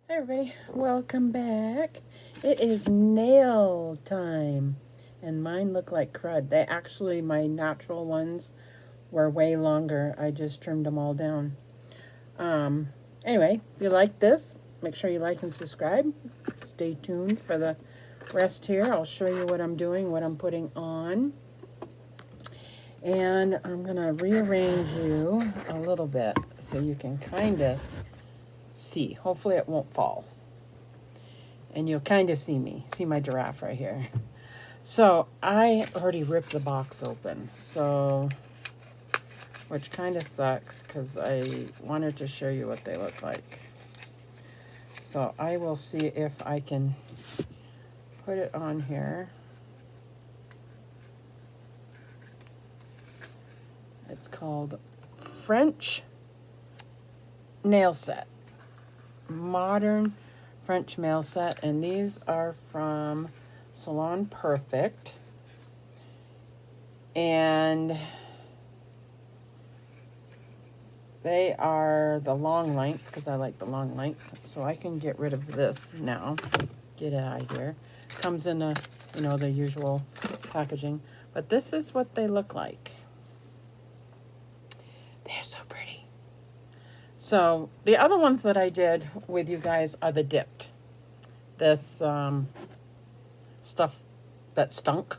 Hi everybody, welcome back. It is nail time, and mine look like crud. My natural ones were way longer. I just trimmed them all down. Um, anyway, if you like this, make sure you like and subscribe. Stay tuned for the rest here. I'll show you what I'm doing, what I'm putting on. And I'm gonna rearrange you a little bit so you can kind of see. Hopefully it won't fall. And you'll kind of see my giraffe right here. So I already ripped the box open, so, which kind of sucks because I wanted to show you what they look like. So I will see if I can put it on here. It's called French Nail Set. Modern French nail set, and these are from Salon Perfect. And they are the long length because I like the long length. So I can get rid of this now. Get it out of here. Comes in the usual packaging. But this is what they look like. They're so pretty. So the other ones that I did with you guys are the dipped. This stuff that stunk.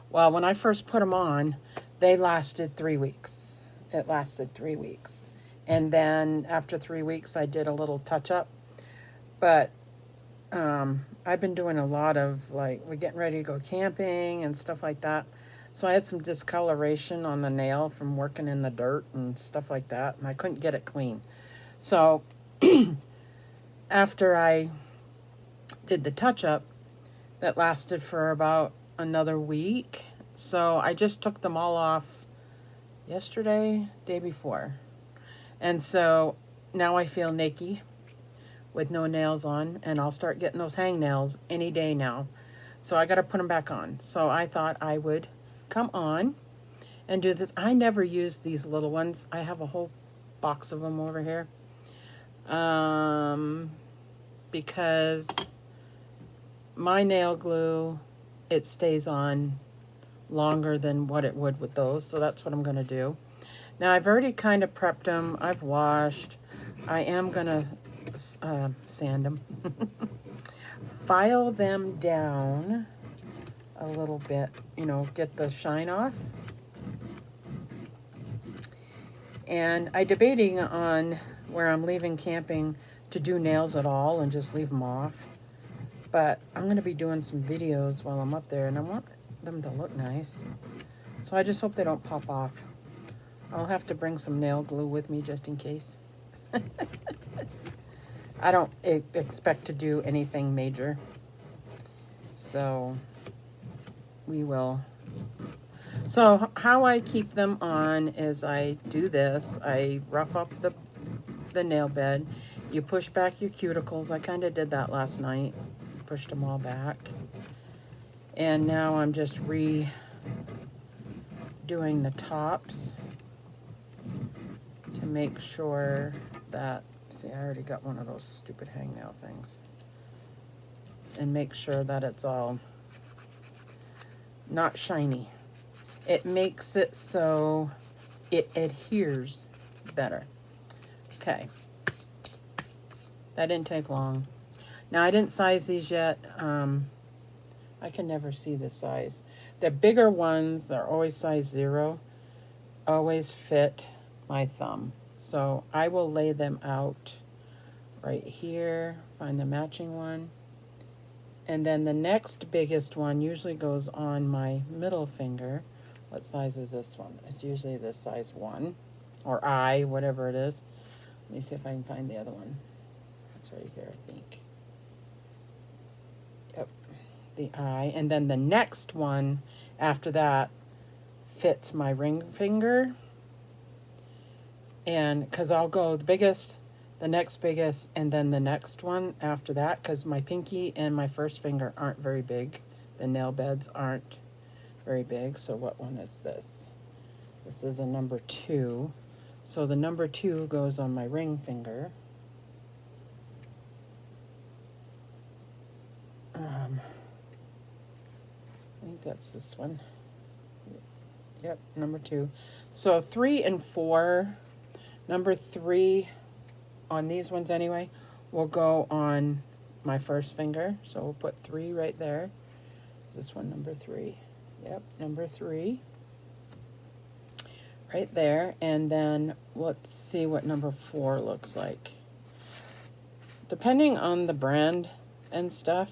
Well, when I first put them on, they lasted 3 weeks. It lasted 3 weeks. And then after 3 weeks, I did a little touch up. But I've been doing a lot of, we're getting ready to go camping and stuff like that. So I had some discoloration on the nail from working in the dirt and stuff like that. And I couldn't get it clean. So after I did the touch up, that lasted for about another week. So I just took them all off yesterday, day before. And so now I feel naked with no nails on, and I'll start getting those hangnails any day now. So I got to put them back on. So I thought I would come on and do this. I never use these little ones. I have a whole box of them over here. Because my nail glue, it stays on longer than what it would with those. So that's what I'm going to do. Now I've already kind of prepped them. I've washed. I am going to sand them. File them down a little bit, get the shine off. And I'm debating on where I'm leaving camping to do nails at all and just leave them off. But I'm going to be doing some videos while I'm up there, and I want them to look nice. So I just hope they don't pop off. I'll have to bring some nail glue with me just in case. I don't expect to do anything major. So we will. So how I keep them on is I do this. I rough up the nail bed. You push back your cuticles. I kind of did that last night. Pushed them all back. And now I'm just redoing the tops to make sure that, see, I already got one of those stupid hangnail things. And make sure that it's all not shiny. It makes it so it adheres better. Okay. That didn't take long. Now, I didn't size these yet. I can never see the size. The bigger ones are always size 0. Always fit my thumb. So I will lay them out right here. Find the matching one. And then the next biggest one usually goes on my middle finger. What size is this one? It's usually this size 1. Or I, whatever it is. Let me see if I can find the other one. It's right here, I think. Yep, the I. And then the next one after that fits my ring finger. And because I'll go the biggest, the next biggest, and then the next one after that, because my pinky and my first finger aren't very big. The nail beds aren't very big. So what one is this? This is a number 2. So the number 2 goes on my ring finger. I think that's this one. Yep, number 2. So 3 and 4, number 3 on these ones anyway, will go on my first finger. So we'll put 3 right there. Is this one number 3? Yep, number 3. Right there. And then let's see what number 4 looks like. Depending on the brand and stuff,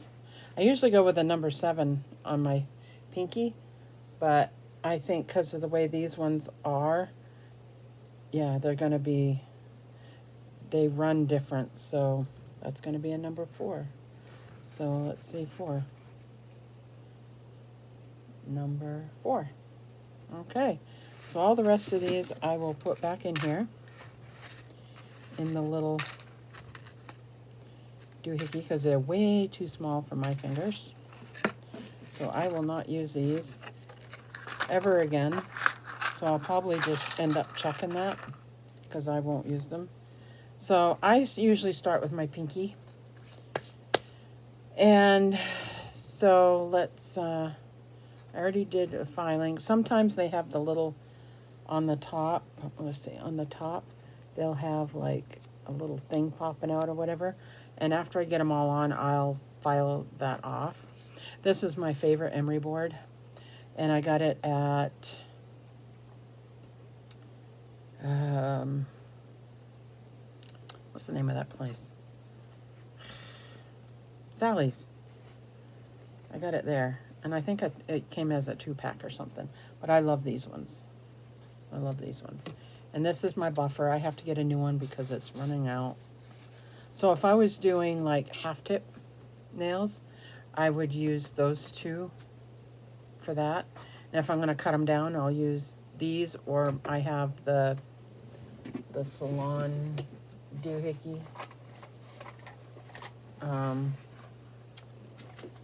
I usually go with a number 7 on my pinky, but I think because of the way these ones are, yeah, they're going to be, they run different, so that's going to be a number 4. So let's see, 4. Number 4. Okay, so all the rest of these I will put back in here in the little doohickey because they're way too small for my fingers. So I will not use these ever again. So I'll probably just end up chucking that because I won't use them. So I usually start with my pinky. And so let's, I already did a filing. Sometimes they have the little on the top, let's see, on the top, they'll have like a little thing popping out or whatever. And after I get them all on, I'll file that off. This is my favorite emery board. And I got it at what's the name of that place? Sally's. I got it there. And I think it came as a 2-pack or something. But I love these ones. I love these ones. And this is my buffer. I have to get a new one because it's running out. So if I was doing like half-tip nails, I would use those 2 for that. And if I'm going to cut them down, I'll use these, or I have the Salon doohickey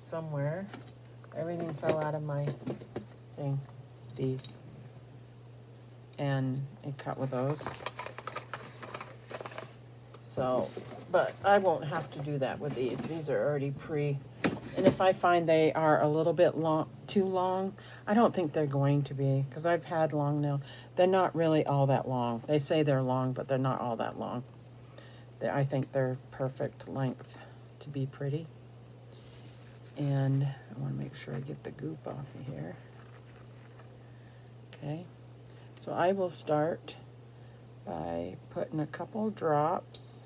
somewhere. Everything fell out of my thing. These. And it cut with those. So, but I won't have to do that with these. These are already and if I find they are a little bit too long, I don't think they're going to be, because I've had long nails. They're not really all that long. They say they're long, but they're not all that long. I think they're perfect length to be pretty. And I want to make sure I get the goop off of here. Okay, so I will start by putting a couple drops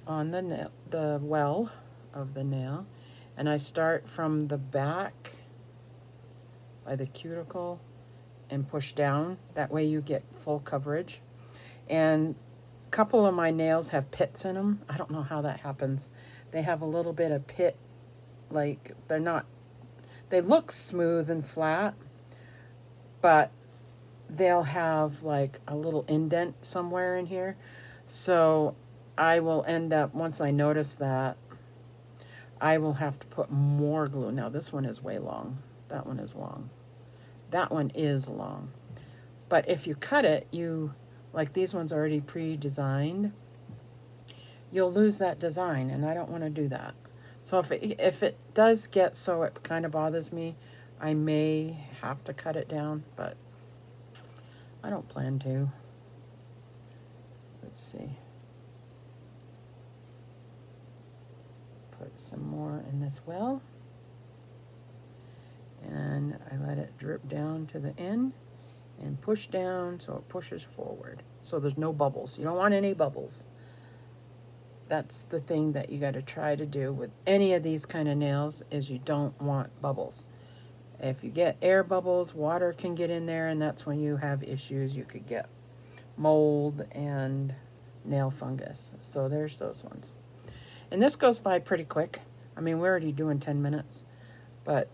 on the nail, the well of the nail, and I start from the back by the cuticle and push down. That way you get full coverage. And a couple of my nails have pits in them. I don't know how that happens. They have a little bit of pit, like they look smooth and flat, but they'll have like a little indent somewhere in here. So I will end up, once I notice that, I will have to put more glue. Now this one is way long. That one is long. That one is long. But if you cut it, like these ones already pre-designed, you'll lose that design, and I don't want to do that. So if it does get so it kind of bothers me, I may have to cut it down, but I don't plan to. Let's see. Put some more in this well, and I let it drip down to the end and push down so it pushes forward, so there's no bubbles. You don't want any bubbles. That's the thing that you got to try to do with any of these kind of nails, is you don't want bubbles. If you get air bubbles, water can get in there, and that's when you have issues. You could get mold and nail fungus. So there's those ones. And this goes by pretty quick. I mean, we're already doing 10 minutes, but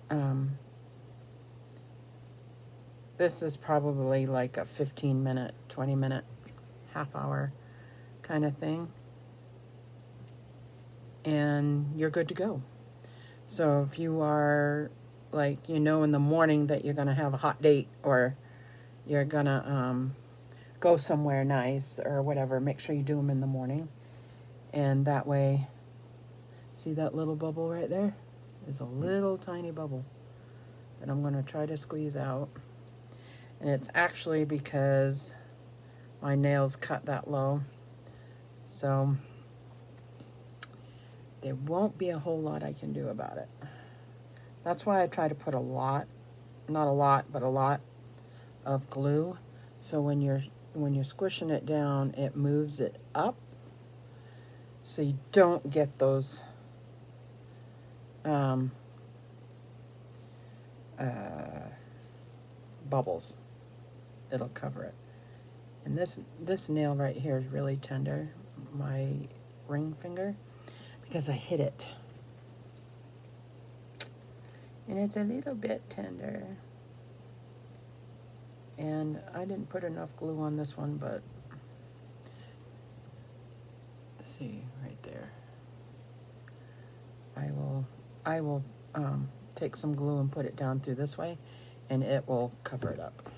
this is probably like a 15-minute, 20-minute, half-hour kind of thing. And you're good to go. So if you are, like, in the morning that you're going to have a hot date, or you're going to go somewhere nice or whatever, make sure you do them in the morning. And that way, See that little bubble right there? There's a little tiny bubble that I'm going to try to squeeze out. And it's actually because my nails cut that low. So there won't be a whole lot I can do about it. That's why I try to put a lot, not a lot, but a lot of glue. So when you're squishing it down, it moves it up. So you don't get those bubbles. It'll cover it. And this nail right here is really tender, my ring finger, because I hit it. And it's a little bit tender. And I didn't put enough glue on this one, but let's see, right there. I will take some glue and put it down through this way, and it will cover it up.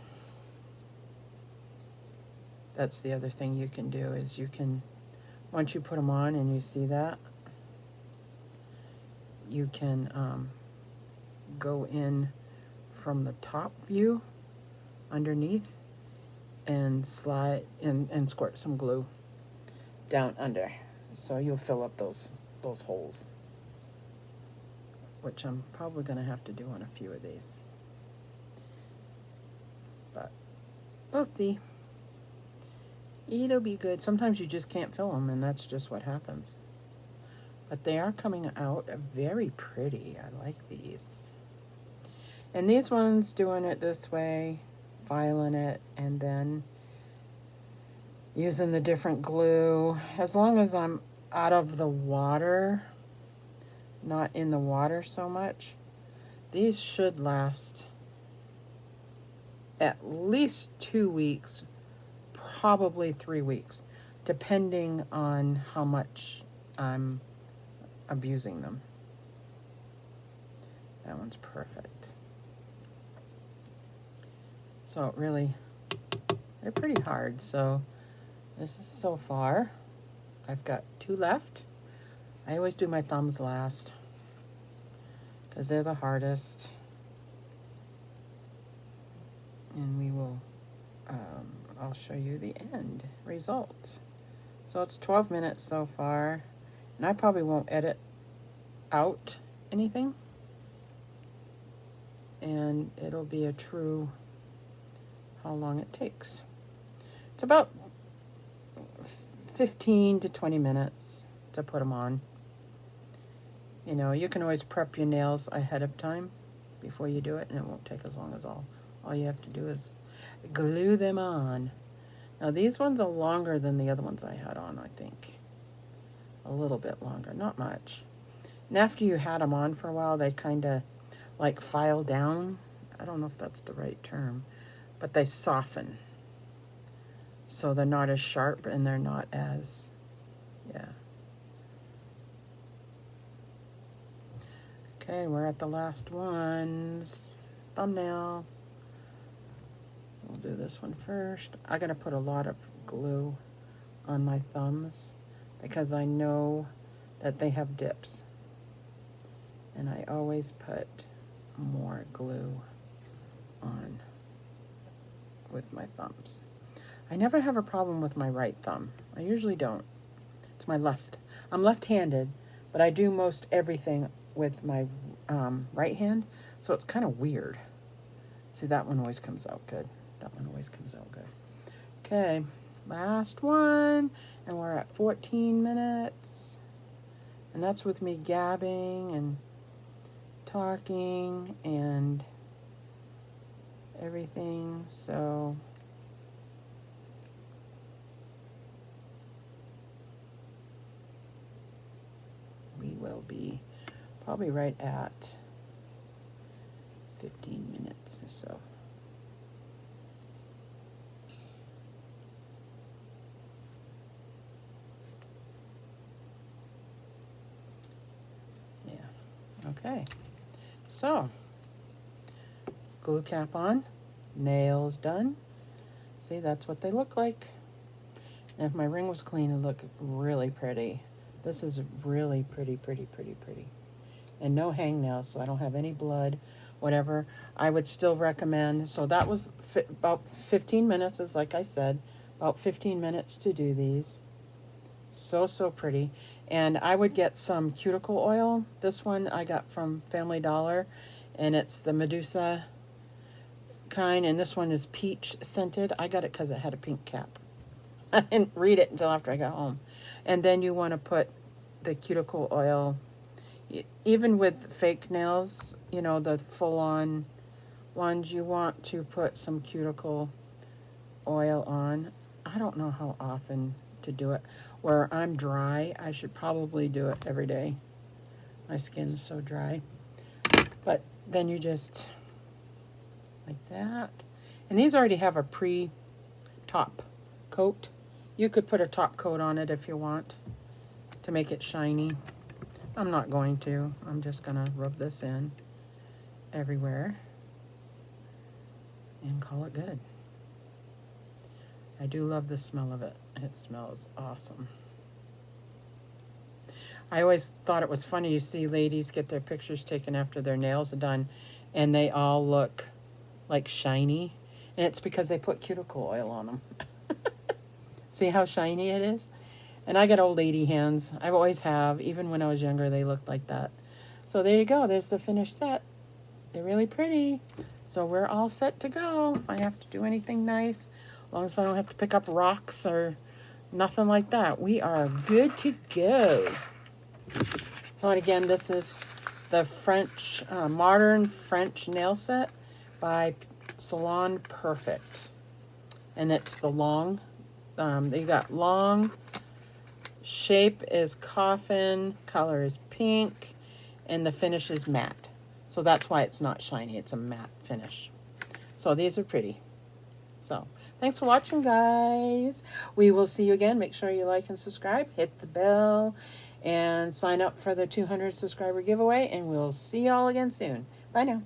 That's the other thing you can do is you can, once you put them on and you see that, you can go in from the top view underneath and slide and squirt some glue down under. So you'll fill up those holes, which I'm probably going to have to do on a few of these. But we'll see. It'll be good. Sometimes you just can't fill them, and that's just what happens. But they are coming out very pretty. I like these. And these ones, doing it this way, filing it, and then using the different glue. As long as I'm out of the water, not in the water so much, these should last at least 2 weeks, probably 3 weeks, depending on how much I'm abusing them. That one's perfect. So it really, they're pretty hard. So this is so far. I've got 2 left. I always do my thumbs last because they're the hardest. And we will, I'll show you the end result. So it's 12 minutes so far. And I probably won't edit out anything. And it'll be a true how long it takes. It's about 15 to 20 minutes to put them on. You know, you can always prep your nails ahead of time before you do it, and it won't take as long as all you have to do is glue them on. Now these ones are longer than the other ones I had on, I think. A little bit longer, not much. And after you had them on for a while, they kind of like file down. I don't know if that's the right term, but they soften. So they're not as sharp and they're not as, yeah. Okay, we're at the last ones. Thumbnail. We'll do this one first. I gotta put a lot of glue on my thumbs because I know that they have dips. And I always put more glue on with my thumbs. I never have a problem with my right thumb. I usually don't. It's my left. I'm left-handed, but I do most everything with my right hand, so it's kind of weird. See, that one always comes out good. That one always comes out good. Okay, last one, and we're at 14 minutes. And that's with me gabbing and talking and everything, so we will be probably right at 15 minutes or so. Yeah, okay. So, glue cap on, nails done. See, that's what they look like. And if my ring was clean, it'd look really pretty. This is really pretty, pretty, pretty, pretty. And no hangnails, so I don't have any blood, whatever. I would still recommend, so that was about 15 minutes, is like I said, about 15 minutes to do these. So, so pretty. And I would get some cuticle oil. This one I got from Family Dollar, and it's the Medusa kind, and this one is peach scented. I got it because it had a pink cap. I didn't read it until after I got home. And then you want to put the cuticle oil, even with fake nails, you know, the full-on ones, you want to put some cuticle oil on. I don't know how often to do it. Where I'm dry, I should probably do it every day. My skin's so dry. But then you just, like that. And these already have a pre-top coat. You could put a top coat on it if you want to make it shiny. I'm not going to. I'm just going to rub this in everywhere and call it good. I do love the smell of it. It smells awesome. I always thought it was funny, you see ladies get their pictures taken after their nails are done, and they all look like shiny. And it's because they put cuticle oil on them. See how shiny it is? And I got old lady hands. I always have. Even when I was younger, they looked like that. So there you go. There's the finished set. They're really pretty. So we're all set to go. If I have to do anything nice, as long as I don't have to pick up rocks or nothing like that, we are good to go. So again, this is the French, modern French nail set by Salon Perfect. And it's the long, they got long, shape is coffin, color is pink, and the finish is matte. So that's why it's not shiny, it's a matte finish. So these are pretty. So thanks for watching, guys. We will see you again. Make sure you like and subscribe, hit the bell, and sign up for the 200 subscriber giveaway, and we'll see y'all again soon. Bye now.